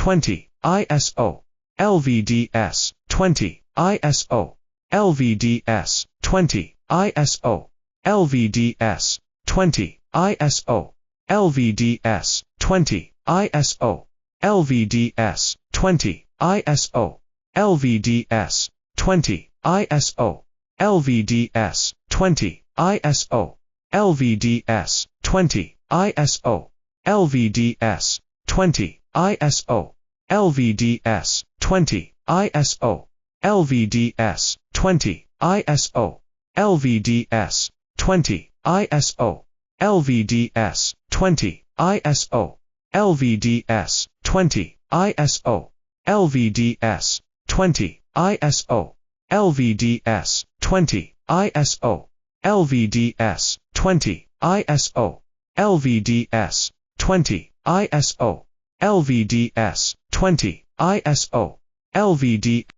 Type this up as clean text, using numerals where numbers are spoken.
20, ISO, LVDS, 20, ISO, LVDS, 20, ISO, LVDS, 20, ISO, LVDS, 20, ISO, LVDS, 20, ISO, LVDS, 20, ISO, LVDS, 20, ISO, LVDS, 20, ISO, LVDS, 20, ISO, LVDS, 20, ISO, LVDS, 20, ISO, LVDS, 20, ISO, LVDS, 20, ISO, LVDS, 20, ISO, LVDS, 20, ISO, LVDS, 20, ISO, LVDS, 20, ISO, LVDS, 20, ISO, LVDS, 20, ISO, LVD